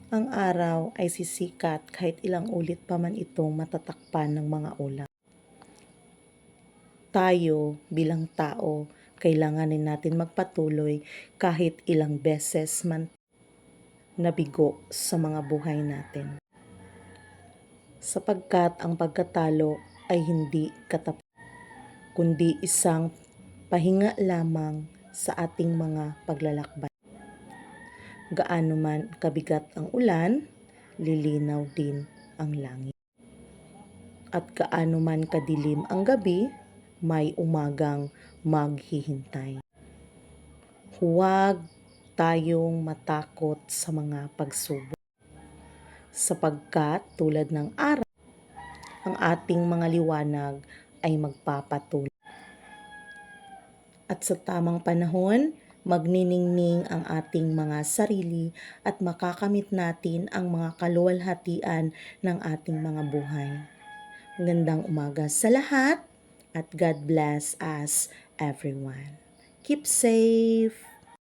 Ang araw ay sisikat kahit ilang ulit pa man itong matatakpan ng mga ulap. Tayo bilang tao, kailanganin natin magpatuloy kahit ilang beses man nabigo sa mga buhay natin. Sapagkat ang pagkatalo ay hindi katapusan, kundi isang pahinga lamang sa ating mga paglalakbay. Gaano man kabigat ang ulan, lilinaw din ang langit. At gaano man kadilim ang gabi, may umagang maghihintay. Huwag tayong matakot sa mga pagsubok, sapagkat tulad ng araw, ang ating mga liwanag ay magpapatuloy. At sa tamang panahon, magniningning ang ating mga sarili at makakamit natin ang mga kaluwalhatian ng ating mga buhay. Magandang umaga sa lahat at God bless us everyone. Keep safe!